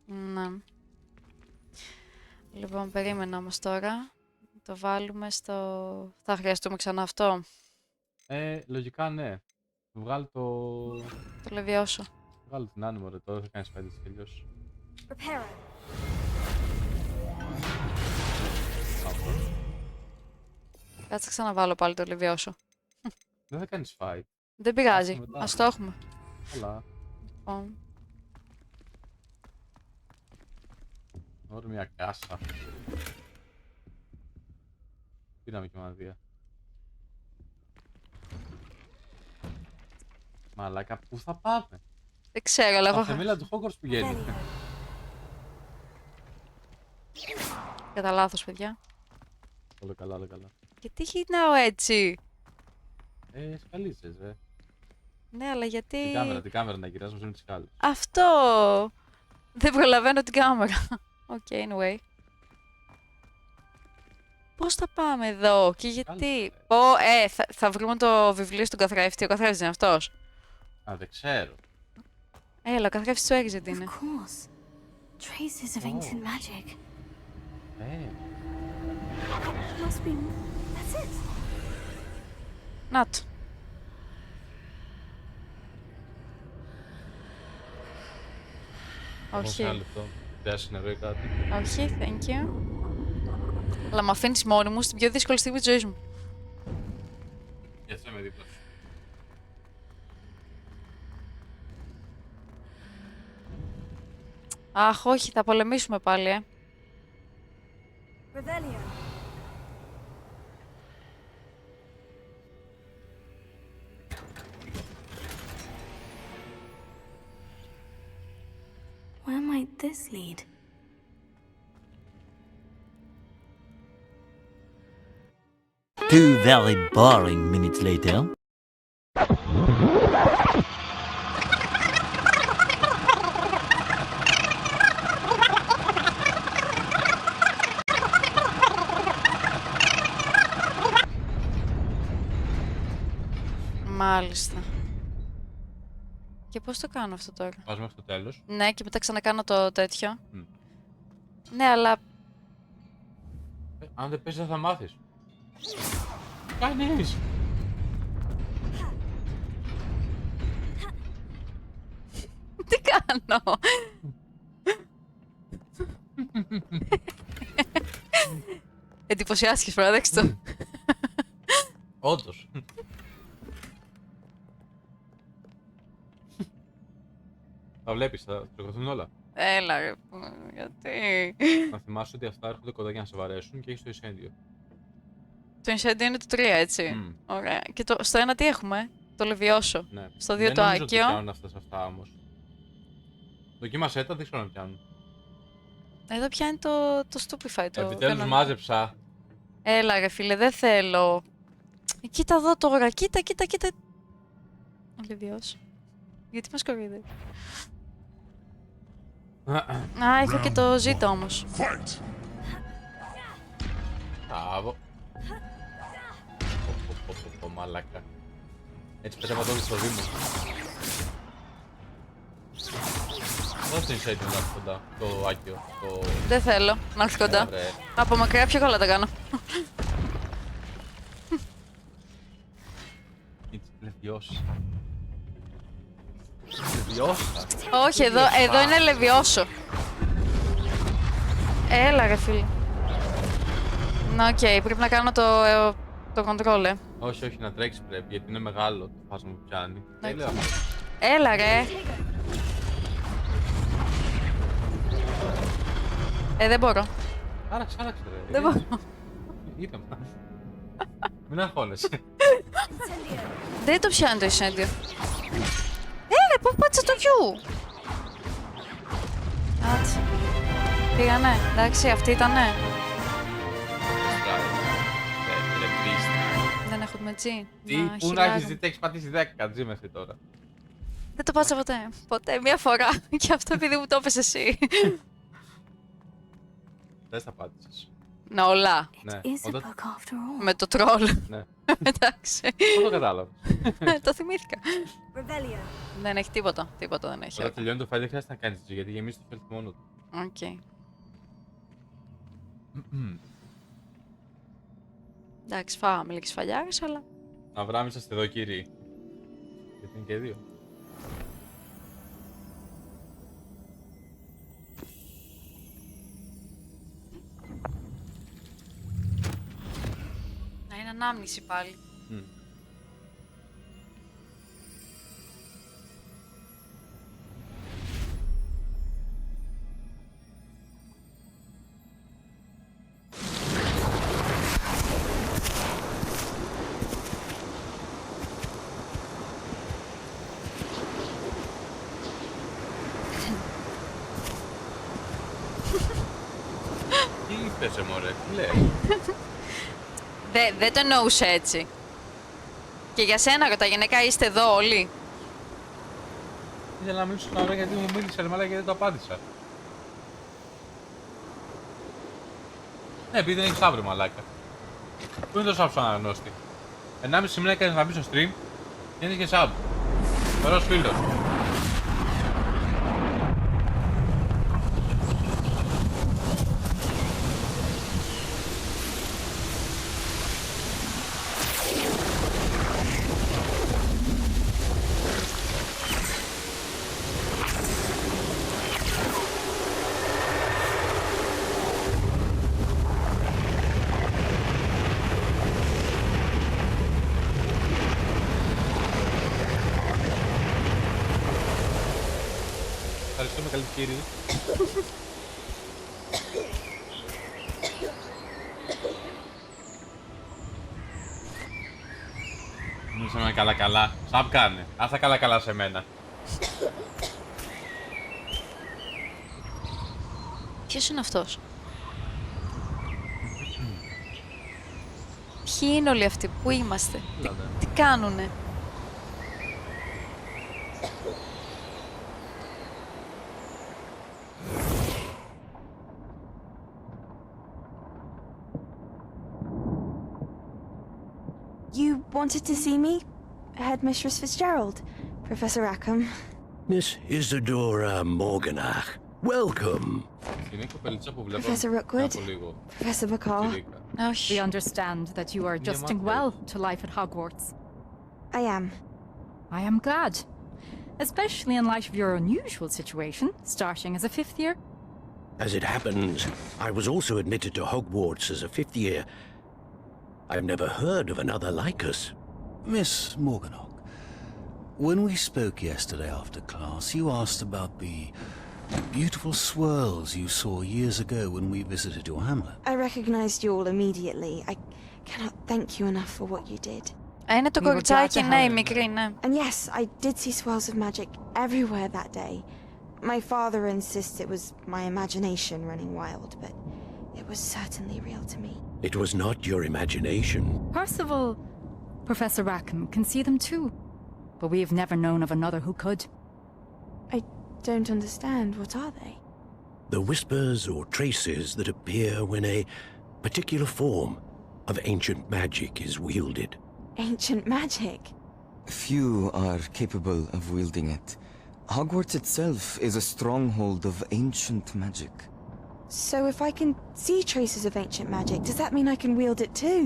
Ναι. Λοιπόν, περίμενα όμως τώρα. Το βάλουμε στο... Θα χρειαστούμε ξανά αυτό. Λογικά ναι. Βγάλει το... Το λεβιώσω. Βγάλει την άνεμο ρε, τώρα θα κάνεις φέντες τελειώς. Κάτσε ξαναβάλω πάλι το λεβιώσω. Δεν θα κάνεις fight. Δεν πειράζει. Άστα μετά. Ας το έχουμε. Καλά. Λοιπόν, Ωραία μια κάσα. Πήραμε και μανδύα. Μαλάκα, πού θα πάμε? δεν ξέρω, αλλά Στα εγώ θεμέλια του Hogwarts πηγαίνει. κατά λάθος, παιδιά. Όλα καλά, όλα καλά. Γιατί γυρνάω έτσι? Σκαλίζεις, Ναι, αλλά γιατί... Την κάμερα να γυράς, μας τις σκάλες. Αυτό! Δεν προλαβαίνω την κάμερα. Οκ, anyway. Πώς θα πάμε εδώ και γιατί... θα βρούμε το βιβλίο στον καθρέφτη. Ο καθρέφτης είναι αυτός. Α, δεν ξέρω. Έλα, ο καθρέφτης του έξι είναι. Of course. Traces of ancient magic. Must be. That's it. Να το. Όχι. Ένα λεπτό. Πιάσει νερό ή κάτι. Όχι, thank you. Αλλά με αφήνεις μόνη μου στην πιο δύσκολη στιγμή της ζωής μου. Γι' αυτό είμαι δίπλα σου. Αχ, όχι, θα πολεμήσουμε πάλι, Revelio. Where might this lead? Two very boring minutes later. Μάλιστα. Και πώς το κάνω αυτό τώρα? Πας μέχρι το τέλος. Ναι, και μετά ξανακάνω το τέτοιο. Μμ. Ναι, αλλά... Αν δεν παίζεις δεν θα μάθεις. Κάνεις! Τι κάνω? Εντυπωσιάστηκες, παραδέξτε το. Όντως. Θα βλέπεις, θα τρεχωθούν όλα. Έλα ρε, γιατί... Να θυμάσαι ότι αυτά έρχονται κοντά για να σε βαρέσουν και έχεις το εισέντιο. Το incendio είναι το 3, έτσι. Μμ. Ωραία. Και στο 1 τι έχουμε? Το λεβιώσω. Ναι. Στο 2 Δεν το νομίζω ότι άκιο. πιάνουν αυτά σε αυτά όμως. Δοκίμασέ τα, δεν ξέρω να πιάνουν. Εδώ πιάνει το stupefy. Επιτέλους κανονικό. μάζεψα. Έλα ρε φίλε, δεν θέλω. Κοίτα εδώ τώρα, κοίτα. Λεβιώσω. Γιατί μας κοροϊδεύει? Α, έχω και το ζήτα όμως. Μπράβο. Πω, μαλάκα. Έτσι πέταμε τώρα στο Δήμο. Δώσε την εισέντιο να έρθει κοντά, το άκιο. Δεν θέλω να έρθει κοντά. Ωραία. Από μακριά πιο καλά τα κάνω. Λεβιώσει. Λεβιώσα. Όχι, εδώ είναι λεβιώσω. Έλα ρε φίλε. Να, οκ, πρέπει να κάνω το control, Όχι, να τρέξεις πρέπει, γιατί είναι μεγάλο το φάσμα που πιάνει. Τέλεια. Έλα ρε. Δεν μπορώ. Άραξε ρε. Δεν μπορώ. Ήρθαμε. Μην αγχώνεσαι. Δεν το πιάνει το incendio. Πού πάτησα το γιου. Άτσε. Πήγανε, εντάξει, αυτή ήτανε. Δεν έχω με G. Τι, πού να έχεις δει, έχεις πατήσει 10 G μέχρι τώρα. Δεν το πάτησα ποτέ. Ποτέ, μία φορά. Και αυτό επειδή μου το έπες εσύ. Δεν στα πάτησες. Ναι, όλα. Ναι, Is a όταν... book after all. Με το τρόλ. ναι. Εντάξει. Πώς το κατάλαβα. Το θυμήθηκα. Revelio. Δεν έχει τίποτα. Τίποτα δεν έχει. Όταν τελειώνει το file δεν χρειάζεται να κάνεις G, γιατί γεμίζει το file μόνο του. Οκ. Εντάξει, φάγαμε λίγες φαλιάρες, αλλά... Αβράμ, είσαστε εδώ, κύριοι. Γιατί είναι και δύο. Να είναι ανάμνηση πάλι. Τι είπες, μωρέ, τι λες? Δεν το εννοούσε έτσι. Και για σένα ρωτά, γενικά είστε εδώ όλοι. Ήθελα να μιλήσω στην ώρα γιατί μου μίλησε ρε μαλάκα και δεν το απάντησα. Ναι, επειδή δεν έχεις αύριο μαλάκα. Πού είναι το sub σου αναγνώστη? 1,5 μήνα έκανες να μπει στο stream και είναι και sub. Ωραίος φίλος. Ευχαριστούμε, καλή κύριε. Μιλήσαμε καλά-καλά. Σαπ κάνε. Άσε καλά-καλά σε μένα. Ποιος είναι αυτός? Ποιοι είναι όλοι αυτοί, πού είμαστε, τι κάνουνε? You wanted to see me? Headmistress Fitzgerald, Professor Rackham. Miss Isadora Morganach, welcome. Είναι η κοπελίτσα που βλέπω Professor Rookwood, από λίγο. Professor McCall. Τσιρίκα. Όχι. We understand that you are adjusting well to life at Hogwarts. I am. I am glad, especially in light of your unusual situation, starting as a fifth year. As it happens, I was also admitted to Hogwarts as a fifth year. I've never heard of another like us. Miss Morganach, when we spoke yesterday after class, you asked about the beautiful swirls you saw years ago when we visited your hamlet. I recognized you all immediately. I cannot thank you enough for what you did. Είναι το We were glad κοριτσάκι, to ναι, η help. μικρή, ναι. And yes, I did see swirls of magic everywhere that day. My father insists it was my imagination running wild, but it was certainly real to me. It was not your imagination. Percival, Professor Rackham can see them too, but we have never known of another who could. I don't understand. What are they? The whispers or traces that appear when a particular form of ancient magic is wielded. Ancient magic? Few are capable of wielding it. Hogwarts itself is a stronghold of ancient magic. So if I can see traces of ancient magic, does that mean I can wield it too?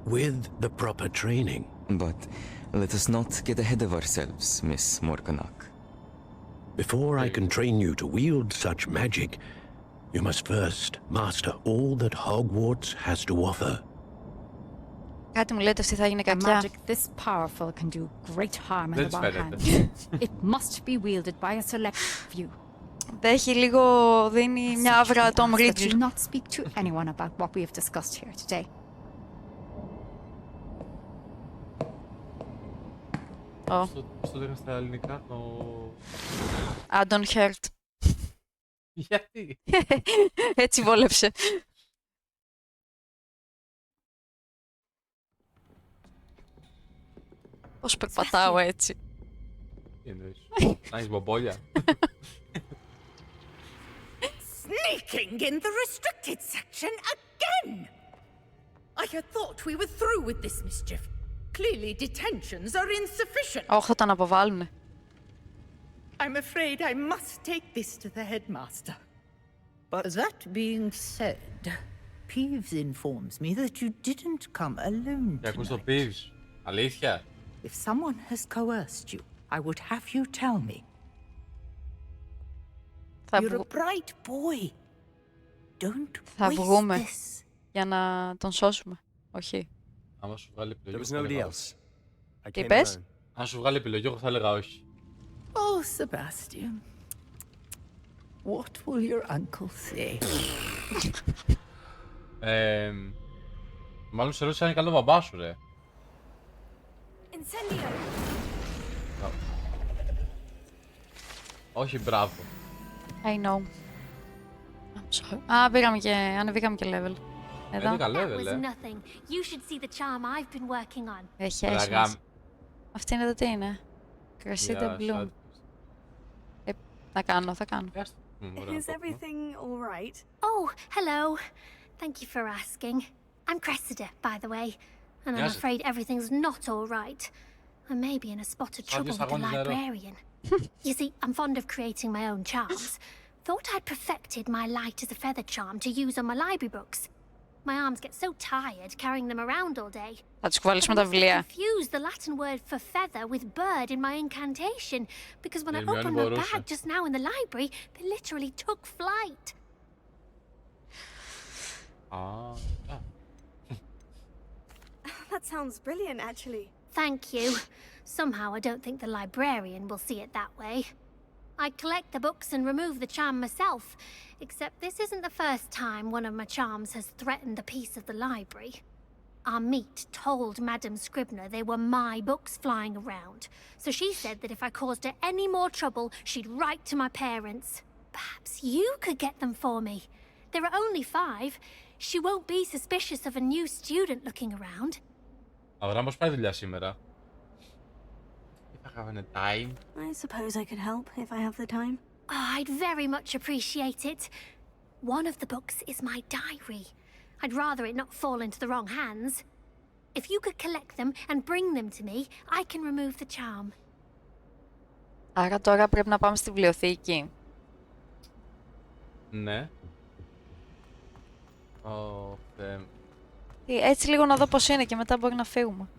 With the proper training. But let us not get ahead of ourselves, Miss Morganach. Before I can train you to wield such magic, you must first master all that Hogwarts has to offer. Κάτι μου λέτε αυτή θα γίνει A κακιά. magic this powerful can do great harm in Δεν the της wrong φαίνεται. hands. It must be wielded by a select few. Έχει λίγο, δίνει μια άβρα Tom That you Riddle. not speak to anyone about what we have discussed here today. Στο λέγανε στα ελληνικά το... I don't hurt. Γιατί? Έτσι βόλεψε. Πώς περπατάω έτσι. Τι εννοείς? Να έχεις μπομπόλια? Sneaking in the restricted section again! I had thought we were through with this mischief. Clearly detentions are insufficient. Όχι, θα τον αποβάλουνε. I'm afraid I must take this to the headmaster. But that being said, Peeves informs me that you didn't come alone Και ακούς το tonight. Peeves. Αλήθεια. If someone has coerced you, I would have you tell me. You're a bright boy. Don't Θα waste βγούμε this. για να τον σώσουμε. Όχι. Άμα σου βγάλει There επιλογή, was θα nobody έλεγα else. I Τι came είπες? alone. Αν σου βγάλει επιλογή, εγώ θα έλεγα όχι. Oh, Sebastian. What will your uncle say? Μάλλον σε ρώτησε αν είναι καλό μπαμπά σου, ρε. Incendio! Όχι, μπράβο. I know. I'm sorry. Ανεβήκαμε και level. Εδώ. Έδικα level, nothing. You should see the charm I've been working on. Έχει έσμες. Αυτή είναι εδώ τι είναι. Κρασίδα Bloom. Θα κάνω. Is everything all right? Oh, hello. Thank you for asking. I'm Cressida, by the way. And I'm Yes. afraid everything's not all right. I may be in a spot of trouble with the librarian. You see, I'm fond of creating my own charms. Thought I'd perfected my light as a feather charm to use on my library books. My arms get so tired carrying them around all day. Θα τους κουβαλήσουμε τα βιβλία. Confused the Latin word for feather with bird in my incantation because when I opened my bag just now in the library, they literally took flight. That sounds brilliant, actually. Thank you. Somehow I don't think the librarian will see it that way. I collect the books and remove the charm myself, except this isn't the first time one of my charms has threatened a piece of the library. Our meet told Madame Scribner they were my books flying around, so she said that if I caused her any more trouble, she'd write to my parents. Perhaps you could get them for me. There are only 5. She won't be suspicious of a new student looking around. Αβραάμ, πώς πάει η δουλειά σήμερα? If I have any time. I suppose I could help if I have the time. Oh, I'd very much appreciate it. One of the books is my diary. I'd rather it not fall into the wrong hands. If you could collect them and bring them to me, I can remove the charm. Άρα τώρα πρέπει να πάμε στη βιβλιοθήκη. Ναι. Έτσι λίγο να δω πώς είναι και μετά μπορεί να φύγουμε.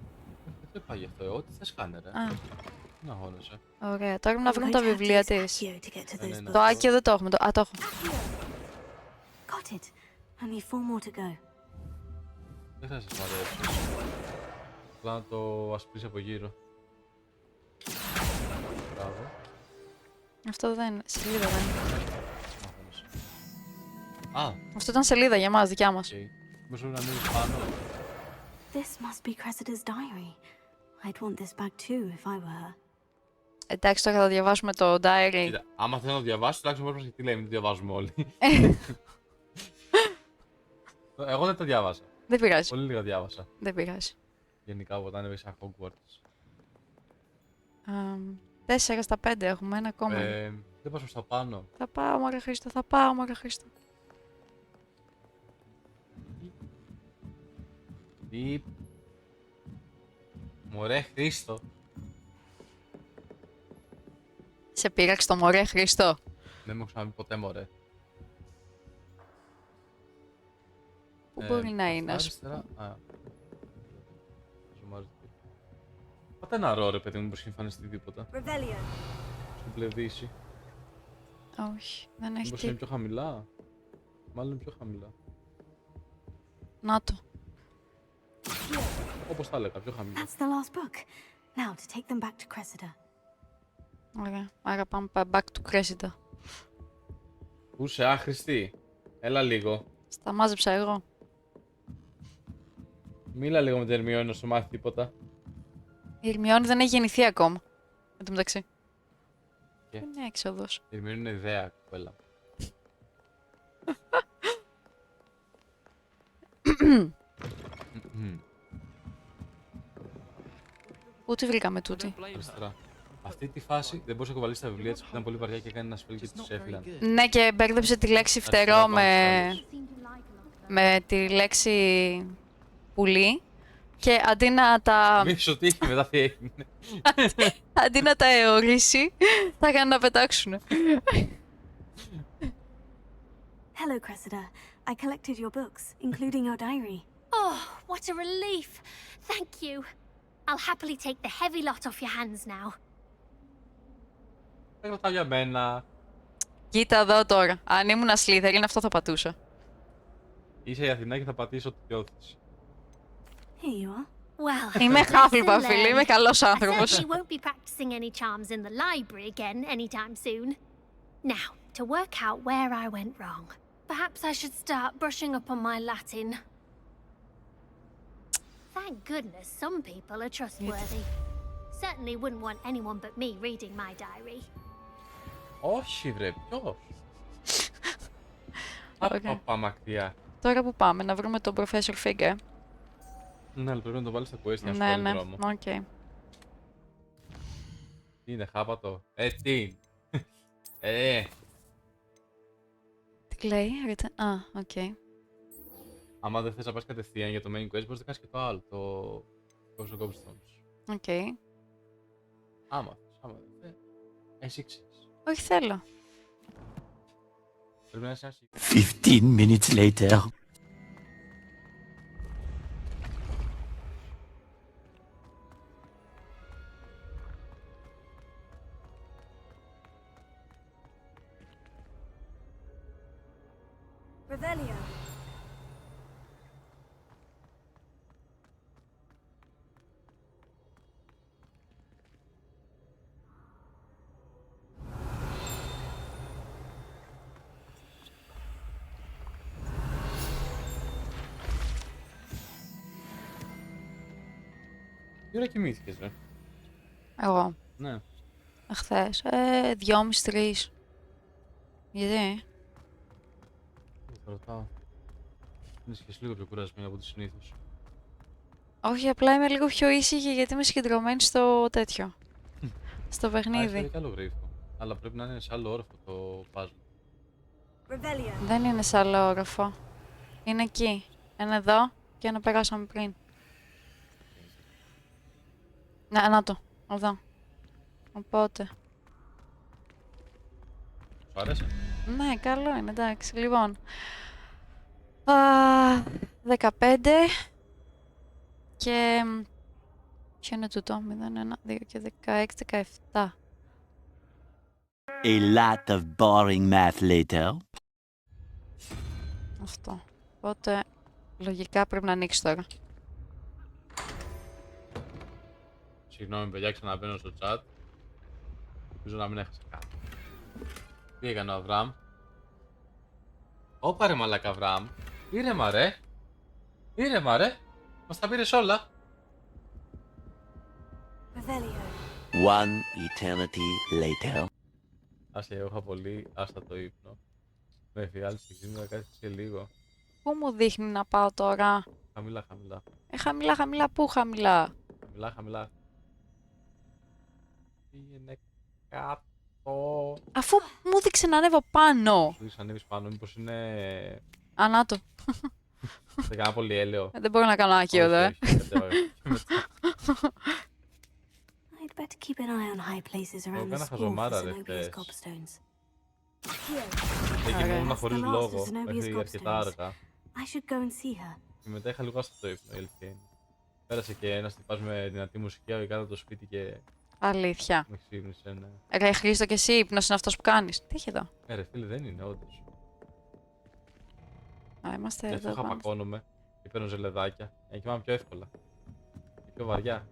Δεν πάει γι' αυτό, ό,τι θες κάνε, ρε. Να αγώνεσαι. Ωραία, τώρα πρέπει να βρούμε τα βιβλία της. Ναι. Το Άκιο δεν το έχουμε. Το έχω. Got it. Only 4 more to go. Δεν θα σας αρέσει. Απλά να το ασπρίσει από γύρω. Μπράβο. Αυτό δεν είναι. Σελίδα δεν είναι. Αυτό Αυτό ήταν σελίδα για μας, δικιά μας. Μήπως πρέπει να ανέβεις πάνω. This must be Cressida's diary. I'd want this back too if I were her. Εντάξει, τώρα θα διαβάσουμε το diary. Κοίτα, άμα θέλω να το διαβάσεις, τουλάχιστον μπορείς να τι λέει, μην το διαβάζουμε όλοι. Εγώ δεν το διάβασα. Δεν πειράζει. Πολύ λίγα διάβασα. Δεν πειράζει. Γενικά, όταν έβησα Hogwarts. 4 στα 5 έχουμε, ένα ακόμα. Δεν πας προς τα πάνω. Θα πάω, μωρέ Χρήστο, θα πάω, μωρέ Χρήστο. Τι... Μωρέ Χρήστο. Σε πείραξε το μωρέ Χρήστο. Δεν μου έχω ξαναπεί ποτέ μωρέ. Πού μπορεί να είναι, ας πούμε. Πάτε ένα ρο, ρε παιδί μου, πως έχει εμφανιστεί τίποτα. Στην πλευδύση. Όχι, δεν έχει Μήπως είναι πιο χαμηλά. Μάλλον είναι πιο χαμηλά. Να το. Όπως τα έλεγα, πιο χαμηλά. That's the last book. Now to take them back to Cressida. Ωραία, άρα πάμε back to Cressida. Πού είσαι άχρηστη. Έλα λίγο. Στα μάζεψα εγώ. Μίλα λίγο με την Ερμιόνη να σου μάθει τίποτα. Η Ερμιόνη δεν έχει γεννηθεί ακόμα. Εν τω μεταξύ. Είναι έξοδος. Η Ερμιόνη είναι ιδέα, κοπέλα. Πού τη βρήκαμε τούτη. Αριστερά. Αυτή τη φάση δεν μπορούσε να κουβαλήσει τα βιβλία της που ήταν πολύ βαριά και έκανε ένα σπέλ και τους έφυλαν. Ναι, και μπέρδεψε τη λέξη φτερό με τη λέξη πουλί. Και αντί να τα... Μη σου τύχει μετά τι έγινε. Αντί να τα αιωρήσει, θα έκανε να πετάξουνε. Hello, Cressida. I collected your books, including your diary. Oh, what a relief. Thank you. I'll happily take the heavy lot off your hands now. Δεν κρατάω για μένα. Κοίτα εδώ τώρα. Αν ήμουν Slytherin, αυτό θα πατούσα. Είσαι η Αθηνά και θα πατήσω την διόθεση. Here you are. Well, Είμαι lesson χάφλιπα, φίλε. Είμαι learned. καλός I άνθρωπος. certainly won't be practicing any charms in the library again anytime soon. Now, to work out where I went wrong. Perhaps I should start brushing up on my Latin. Thank goodness some people are trustworthy. Certainly wouldn't want anyone but me reading my diary. Όχι βρε, ποιος? Okay. Απα μακριά. Τώρα που πάμε, να βρούμε τον Professor Figure. Ναι, αλλά πρέπει να το βάλεις στα quest να σου Ναι, βάλει ναι, δρόμο. οκ. Τι είναι, χάπατο? Τι είναι? Τι λέει, α, οκ. Άμα δεν θες να πας κατευθείαν για το main quest, μπορείς να κάνεις και το άλλο, το Ghost of Goblins. Οκ. Άμα δεν θες, εσύ ξέρεις. Όχι, θέλω. Πρέπει να είσαι ένας... 15 minutes later. Revelio. Τι ώρα κοιμήθηκες, ρε? Εγώ. Ναι. Χθες. 2,5-3. Γιατί? Θα ρωτάω. Είναι και λίγο πιο κουρασμένη από ό,τι συνήθως. Όχι, απλά είμαι λίγο πιο ήσυχη γιατί είμαι συγκεντρωμένη στο τέτοιο. Στο παιχνίδι. Είναι καλό γρίφο. Αλλά πρέπει να είναι σε άλλο όροφο το puzzle. Δεν είναι σε άλλο όροφο. Είναι εκεί. Ένα εδώ και ένα περάσαμε πριν. Ναι, να το. Εδώ. Οπότε. Σου άρεσε? Ναι, καλό είναι, εντάξει. Λοιπόν. 15. Και... Ποιο είναι τούτο? 0, 1, 2 και 16, 17. A lot of boring math later. Αυτό. Οπότε, λογικά πρέπει να ανοίξει τώρα. Συγγνώμη, παιδιά, ξαναμπαίνω στο chat. Ελπίζω να μην έχασα κάτι. Τι έκανε ο Αβραμ? Όπα ρε μαλάκα Αβραμ. Ήρεμα ρε. Ήρεμα ρε. Μας τα πήρες όλα. One eternity later. Άσε, εγώ είχα πολύ άστατο ύπνο. Με εφιάλτησε σήμερα κάτι και λίγο. Πού μου δείχνει να πάω τώρα? Χαμηλά, χαμηλά. Χαμηλά, χαμηλά, πού χαμηλά? Χαμηλά, χαμηλά. Πήγαινε κάτω. Αφού μου δείξε να ανέβω πάνω. Δείξε να ανέβεις πάνω, μήπως είναι... Ανάτο. Δεν κάνα πολύ έλαιο. Δεν μπορώ να κάνω άκιο εδώ, I'd better keep an eye on high places around the Κάνα school for χαζομάρα ρε Zenobia's χτες. cobstones. Δεν κοιμόμουν As χωρίς the last of λόγο, Zenobia's μέχρι αρκετά gobstones. αργά. I should go and see her. Και μετά είχα λίγο άστατο ύπνο, η αλήθεια είναι. Πέρασε και ένας τυπάς με δυνατή μουσική κάτω από το σπίτι και... Αλήθεια. Με ξύπνησε, ναι. Ρε Χρήστο, και εσύ ύπνος είναι αυτός που κάνεις. Τι έχει εδώ? Ρε φίλε, δεν είναι όντως. Α, είμαστε Γι' εδώ. αυτό χαπακώνομαι και παίρνω ζελεδάκια. Για να κοιμάμαι πιο εύκολα. Και πιο βαριά.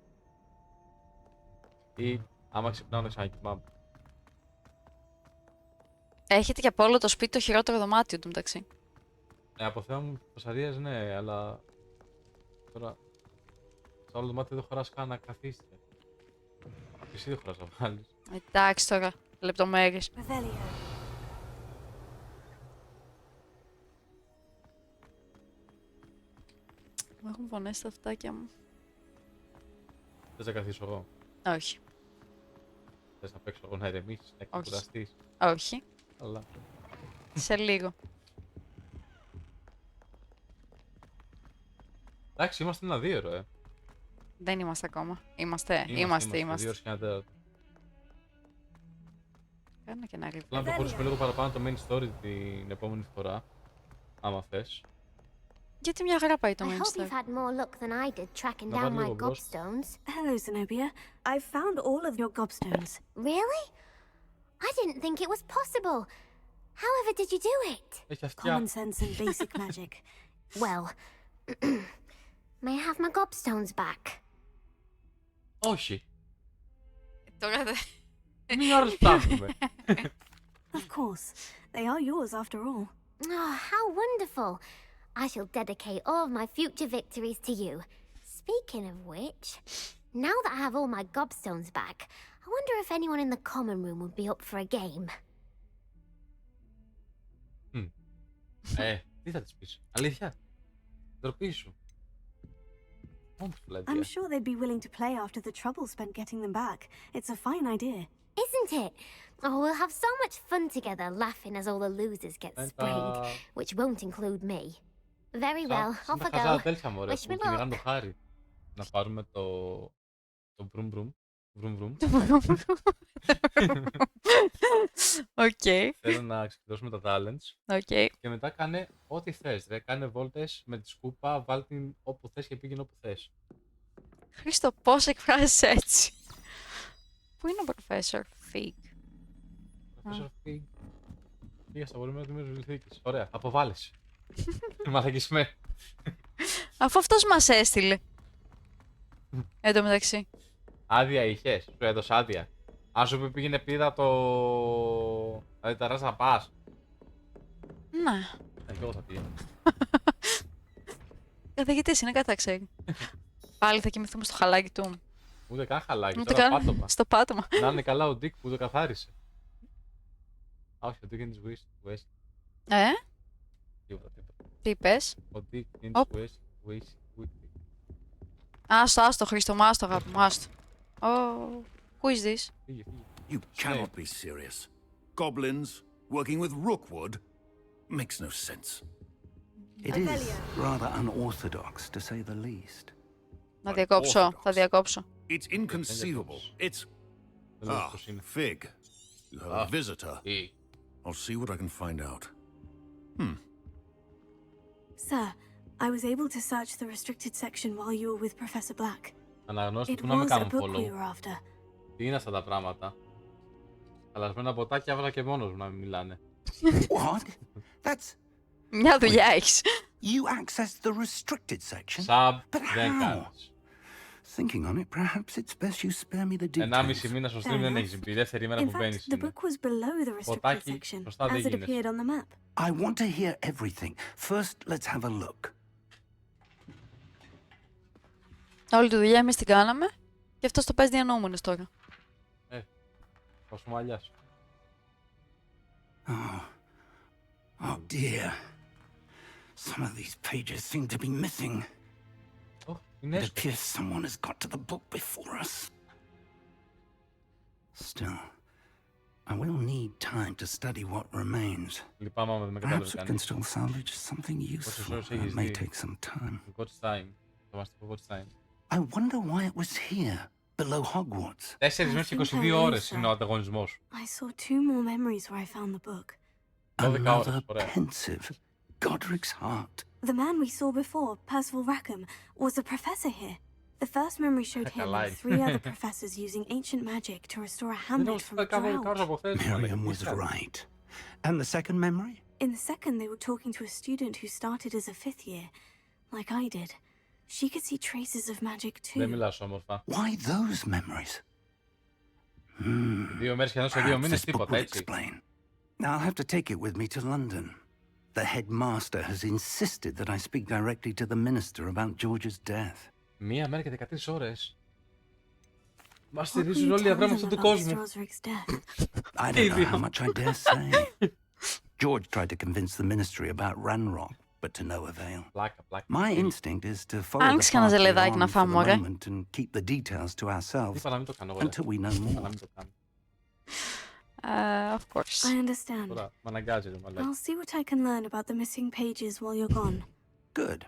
Ή άμα ξυπνάω να ξανακοιμάμαι. Έχετε και από όλο το σπίτι το χειρότερο δωμάτιο του μεταξύ. Από θέμα μου φασαρίες ναι, αλλά... Τώρα... Σε όλο το δωμάτιο δεν χωράς καν να καθίσετε. Και εσύ δεν χωράς να βάλεις. Εντάξει τώρα, λεπτομέρειες. Μου έχουν πονέσει τα αυτάκια μου. Θες να καθίσω εγώ? Όχι. Θες να παίξω εγώ να ηρεμήσεις, να ξεκουραστείς? Όχι. Αλλά... Σε λίγο. Εντάξει, είμαστε ένα δίωρο, Δεν είμαστε ακόμα. Είμαστε. 2 ώρες και ένα τέταρτο. Κάνε και ένα review. Θέλω να προχωρήσουμε λίγο παραπάνω το main story την επόμενη φορά. Άμα θες. Γιατί μια χαρά πάει το I hope Mainstar. you've had more luck than I did tracking Να down βάλω my λίγο μπρος. Hello, Zenobia. I've found all of your gobstones. Really? I didn't think it was possible. However did you do it? Έχει αυτιά. Common sense and basic magic. Well, may I have my gobstones back? Όχι. Τώρα δεν... Μην ώρες φτάνουμε. Of course. They are yours after all. Oh, how wonderful. I shall dedicate all of my future victories to you. Speaking of which, now that I have all my gobstones back, I wonder if anyone in the common room would be up for a game. Τι θα της πεις. Αλήθεια. Ντροπή σου. Όμορφη I'm sure they'd be willing to play after the trouble spent getting them back. It's a fine idea. Isn't it? Oh, we'll have so much fun together laughing as all the losers get sprained, which won't include me. Very well, off I Τα χαζά go. τέλεια μωρέ Wish που me κυνηγάνε luck. το χάρι. Να πάρουμε το μπρουμ μπρουμ. Βρουμ βρουμ. Οκ. Θέλω να ξεκινήσουμε τα talents. Οκ. Και μετά κάνε ό,τι θες. Ρε. Κάνε βόλτες με τη σκούπα, βάλ την όπου θες και πήγαινε όπου θες. Χρήστο, πώς εκφράζεις έτσι. Πού είναι ο Professor Fig? Professor Fig. Πήγα στα βολούμια του μέρους βιβλιοθήκης. Ωραία, αποβάλλεσαι. Μαλακισμένο. Αφού αυτός μας έστειλε. Εν τω μεταξύ. Άδεια είχες, σου έδωσε άδεια. Αν σου πει πήγαινε πήρα το... Δηλαδή τα ράζα πας. Ναι. Και εγώ θα πήγαινα. Καθηγητής είναι, κάτι θα ξέρει. Πάλι θα κοιμηθούμε στο χαλάκι του. Ούτε καν χαλάκι, Ούτε τώρα καν πάτωμα. στο πάτωμα. Να είναι καλά ο Ντίκ που το καθάρισε. Όχι, ο Ντίκ είναι της West. Τίποτα. Τι είπες? Ο Ντίκ είναι της West. Άστο, Χρήστο, άστο, αγάπη μου, άστο. Who is this? You cannot be serious. Goblins working with Rookwood makes no sense. It is rather unorthodox, to say the least. Να διακόψω, θα διακόψω. It's inconceivable. It's... Ah, Fig. You have a visitor. I'll see what I can find out. Sir, I was able to search the restricted section while you were with Professor Black. Αναγνώστε It που να με was a κάνουν book we follow. were after. Τι είναι αυτά τα πράγματα. Χαλασμένα ποτάκια έβαλα και μόνος μου να μην μιλάνε. What? That's... Μια δουλειά έχεις. You accessed the restricted section? Σαμπ, But δεν how? κάνεις. Thinking on it, perhaps it's best you spare me the details. 1,5 μήνα στο stream δεν έχεις μπει. Δεύτερη μέρα In που μπαίνεις fact, the είναι. book was below the restricted Ποτάκι, section, σωστά δεν as it γίνεσαι. appeared on the map. I want to hear everything. First, let's have a look. Όλη τη δουλειά εμείς την κάναμε και αυτός το παίζει διανοούμενος τώρα. Θα σου μαλλιάσω. Oh dear. Some of these pages seem to be missing. It appears someone has got to the book before us. Still, I will need time to study what remains. Λυπάμαι άμα δεν με Perhaps κατάλαβε we can κανείς. still salvage something useful. ώρες It έχεις may δει? take some time. What's time. Θα μας το πω what's time. I wonder why it was here, below Hogwarts. 4 μέρες και 22 ώρες είναι ο ανταγωνισμός σου. I saw 2 more memories where I found the book. 12 ώρες, Another ωραία. pensive, Godric's heart. The man we saw before, Percival Rackham, was a professor here. The first memory showed him and 3 other professors using ancient magic to restore a hamlet from a drought. Miriam was right. And the second memory? In the second, they were talking to a student who started as a 5th year, like I did. She could see traces of magic too. Δεν μιλάς όμορφα. Why those memories? 2 μέρες και ενώ σε 2 Perhaps μήνες this book τίποτα, will έτσι. explain. I'll have to take it with me to London. The headmaster has insisted that I speak directly to the minister about George's death. 1 μέρα και 13 ώρες. Μας What will στηρίζουν you όλοι οι tell αδράμους them αυτού του about κόσμου. Mr. Osric's death? I don't know how much I dare say. George tried to convince the ministry about Ranrock, but to no avail. My instinct is to follow the Άνοιξε κανένα party ζελεδάκι να on for φάμε, the ωραία. moment and keep the details to ourselves Είπα να μην το κάνω, until we know more. να μην το κάνω. Of course. I understand. Τώρα, μ' αναγκάζεται, μαλάκι. I'll see what I can learn about the missing pages while you're gone. Good.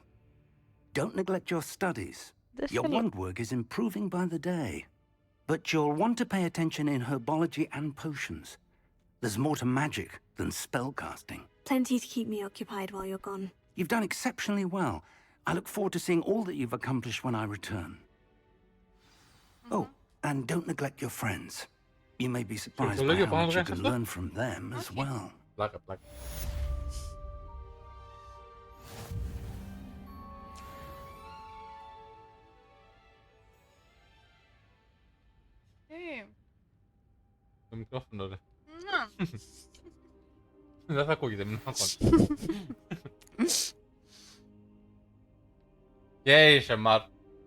Don't neglect your studies. Your wand work is improving by the day. But you'll want to pay attention in herbology and potions. There's more to magic than spellcasting. Plenty to keep me occupied while you're gone. You've done exceptionally well. I look forward to seeing all that you've accomplished when I return. Oh, and don't neglect your friends. You may be surprised by how much you can learn from them as well. Πλάκα. Το μικρόφωνο, ρε. Δεν θα ακούγεται, μην ακούγεται. Και είσαι, Μαρ,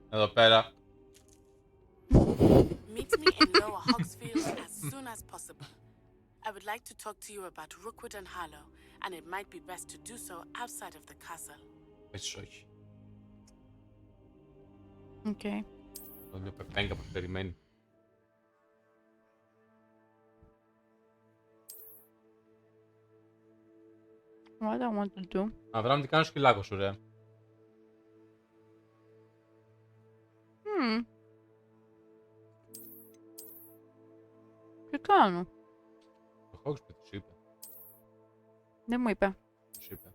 εδώ πέρα. Meet me in Lower Hogsfield as soon as possible. I would like to talk to you about Rookwood and Harlow, and it might be best to do so outside of the castle. Όχι. Οκ. Το λέω πεπέγγα που περιμένει. What I want to do. Αβράμ, τι κάνω σκυλάκο σου, ρε. Τι κάνω. Το Hogsfield σου είπε. Δεν μου είπε. Σου είπε.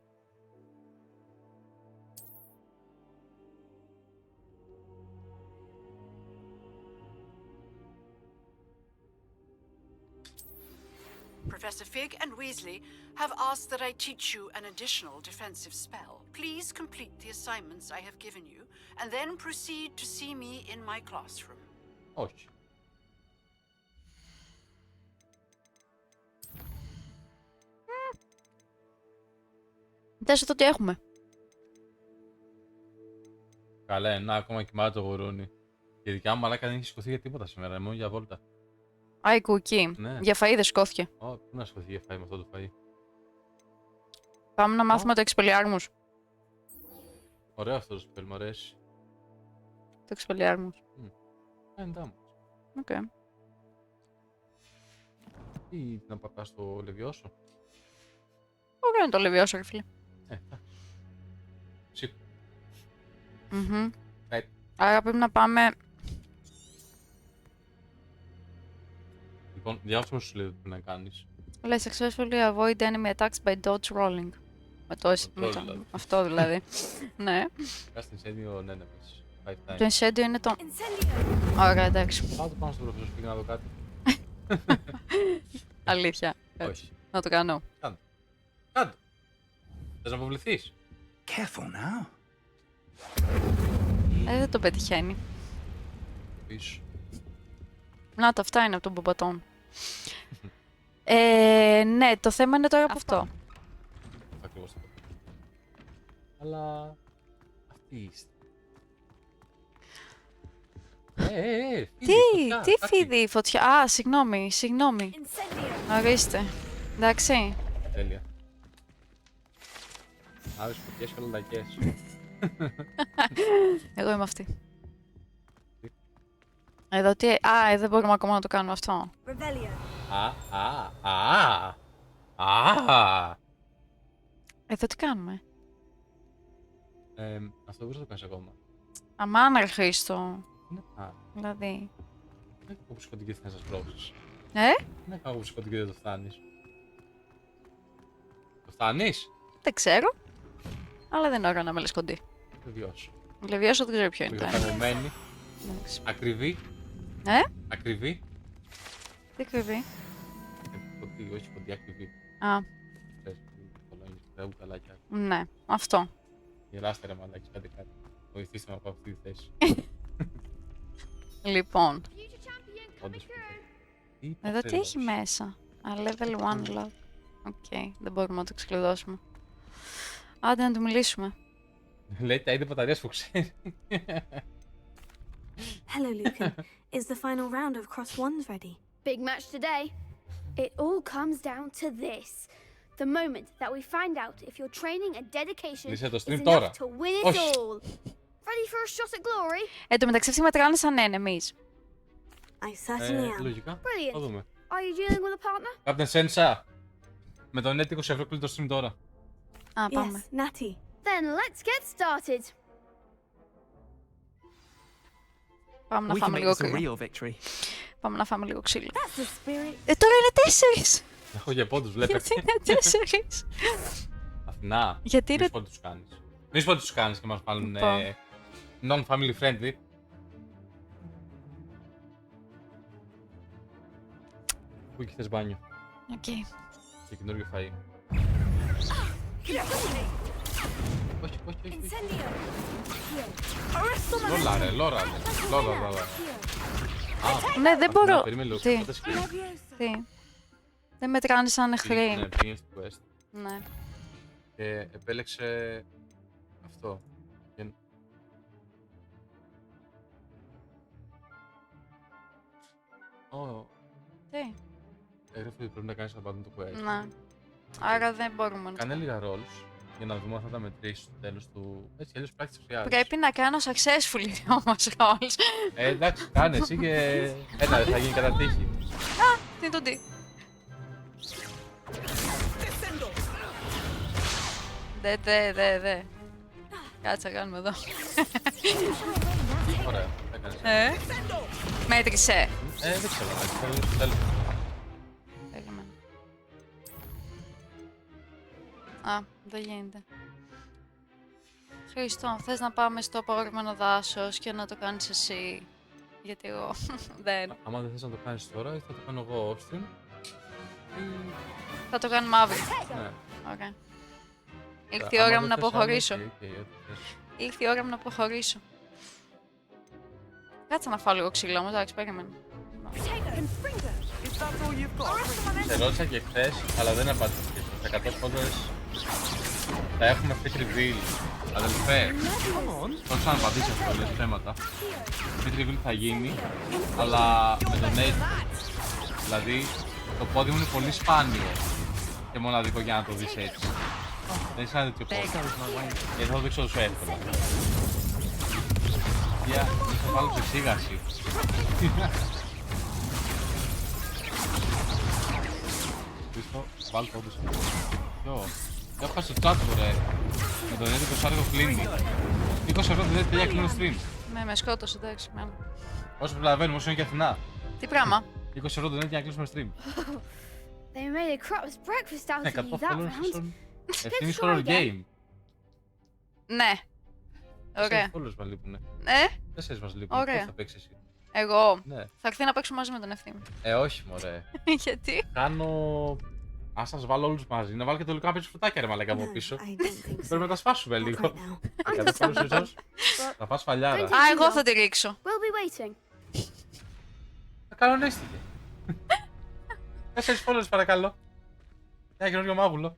Professor Fig and Weasley have asked that I teach you an additional defensive spell. Please complete the assignments I have given you, and then proceed to see me in my classroom. Όχι. Δες εδώ τι έχουμε. Καλά, να ακόμα κοιμάται το γουρούνι. Και η δικιά μου μαλάκα δεν έχει σηκωθεί για τίποτα σήμερα, μόνο για βόλτα. Α, η κουκί. Ναι. Για φαΐ δεν σηκώθηκε. Ω, πού να σηκωθεί για φαΐ με αυτό το φαΐ. Πάμε να μάθουμε το εξπελιάρμους. Ωραίο αυτό το σπέλ, μου αρέσει. Το εξπελιάρμους. Εντάξει. Οκ. Τι να πατάς στο λεβιώσο. Ωραίο είναι το λεβιώσο, ρε φίλε. Εντάξει. Σήκω. Άρα πρέπει να πάμε... Λοιπόν, διάβασα πώς σου λέει ότι πρέπει να κάνεις. Λέει successfully avoid enemy attacks by dodge rolling. Με το δηλαδή. αυτό δηλαδή. Ναι. Κάτσε την Incendio enemies. Το Incendio είναι το... Ωραία, εντάξει. Πάω το πάνω στο Professor Fig να δω κάτι. Αλήθεια. Όχι. Να το κάνω. Κάντο. Κάντο. Θες να αποβληθείς. Careful now. Δεν το πετυχαίνει. Πίσω. Να το, αυτά είναι από τον Μπομπατόν. Ναι, το θέμα είναι τώρα αυτό. Ακριβώς το. Αλλά... Αυτή είστε. Τι φίδι, φωτιά. Α, συγγνώμη. Ορίστε. Εντάξει. Τέλεια. Άλλες φωτιές και λουλακές. Εγώ είμαι αυτή. Εδώ τι... Α, δεν μπορούμε ακόμα να το κάνουμε αυτό. Εδώ τι κάνουμε. Αυτό δεν μπορείς να το κάνεις ακόμα. Αμάν, ρε Χρήστο. Ναι. Δηλαδή... Δεν έχω που σκοτεινή και θες να σπρώξεις. Δεν έχω που σκοτεινή και δεν το φτάνεις. Το φτάνεις? Δεν ξέρω. Αλλά δεν είναι ώρα να με λες κοντή. Λεβιώσω. Λεβιώσω δεν ξέρω ποιο είναι. Λιγοφαγωμένη. Ακριβή. Ακριβή. Τι ακριβή. Κοντή, όχι κοντή, ακριβή. Α. Ναι, αυτό. Γελάστε ρε μαλάκες, κάντε κάτι. Βοηθήστε με από αυτή τη θέση. Λοιπόν. Όντως εδώ τι έχει μέσα. Α, level 1 lock. Οκ, δεν μπορούμε να το ξεκλειδώσουμε. Άντε να του μιλήσουμε. Λέει τα ίδια μπαταρίας που ξέρει. Hello, Lucan. Is the final round of Cross Wands ready? Big match today. It all comes down to this. The moment that we find out if your training and dedication is enough to win it all. Ready for a shot at glory? Εν τω μεταξύ αυτοί μετράνε σαν enemies. I certainly am. Λογικά. Brilliant. Θα δούμε. Are you dealing with a partner? Κάπτεν Σένσα. Με τον net 20 ευρώ κλείνει το stream τώρα. Α, πάμε. Yes, Natty. Then let's get started. Πάμε να φάμε λίγο ξύλο. Πάμε να φάμε λίγο ξύλο. Τώρα είναι 4! Έχω και πόντους, βλέπετε. Γιατί είναι 4. Αθηνά, Γιατί μη πόντους τους κάνεις. Μη πόντους τους κάνεις και μας βάλουν non-family friendly. Πού εκεί θες μπάνιο. Οκ. Και καινούργιο φαΐ. Όχι, όχι, όχι. Λόλα ρε, λόρα ρε. Λόλα. Ναι, δεν μπορώ. Περίμενε λίγο. Τι. Δεν μετράνε σαν εχθροί. Ναι, πήγαινε στην quest. Ναι. Και επέλεξε αυτό. Τι. Έγραφε ότι πρέπει να κάνεις να πάρουν το quest. Ναι. Άρα δεν μπορούμε να... Κάνε λίγα rolls για να δούμε αν θα τα μετρήσει στο τέλος του. Έτσι, αλλιώς practice χρειάζεται. Πρέπει να κάνω successful όμως rolls. Εντάξει, κάνε εσύ και... Ένα, δεν θα γίνει κατά τύχη. Α, τι είναι το τι. Δε. Κάτσε να κάνουμε εδώ. Ωραία, έκανες. Μέτρησε. Δεν ξέρω, θα δούμε στο τέλος. Περίμενε. Α, δεν γίνεται. Χριστό, θες να πάμε στο απαγορευμένο δάσος και να το κάνεις εσύ. Γιατί εγώ δεν. Άμα δεν θες να το κάνεις τώρα, θα το κάνω εγώ off stream. Θα το κάνουμε αύριο. Ναι. Ωραία. Ήρθε η ώρα μου να αποχωρήσω. Ήρθε η ώρα μου να αποχωρήσω. Κάτσε να φάω λίγο ξύλο όμως, εντάξει, περίμενε. Σε ρώτησα και χθες, αλλά δεν απάντησες. Στα 100 πόντες θα έχουμε fit reveal. Αδελφέ, πώς να απαντήσεις αυτό, λες θέματα. Fit reveal θα γίνει, αλλά με τον edit. Δηλαδή, το πόδι μου είναι πολύ σπάνιο και μοναδικό για να το δεις έτσι. Δεν είσαι ένα τέτοιο πόδι. Γιατί θα το δείξω τόσο εύκολα. Θα βάλω σε εξήγαση. Χρήστο, βάλω πόντους. Ποιο? Έχω στο chat μου ρε. Με τον έντυπο σάρκο κλείνει. 20 ευρώ δεν τελειά κλείνω stream. Ναι, με σκότωσε, εντάξει, μάλλον. Όσο προλαβαίνουμε, όσο είναι και Αθηνά. Τι πράγμα? 20 ευρώ δεν για να κλείσουμε stream. They made a crap's breakfast out of you that round. Ευθύνης horror game. Ναι. Ωραία. 4 followers μας λείπουνε. Ναι. 4 μας λείπουν. Πώς θα παίξεις εσύ? Εγώ. Ναι. Θα έρθει να παίξω μαζί με τον Ευθύμη. Όχι μωρέ. Γιατί? Κάνω... Αν σας βάλω όλους μαζί, να βάλω και το λίγο να παίξεις φρουτάκια ρε μαλάκα από πίσω. Πρέπει να τα σπάσουμε λίγο. Θα φας φαλιάρα. Α, εγώ θα τη ρίξω. We'll be waiting. Κανονίστηκε. 4 followers παρακαλώ. Ένα καινούριο μάγουλο.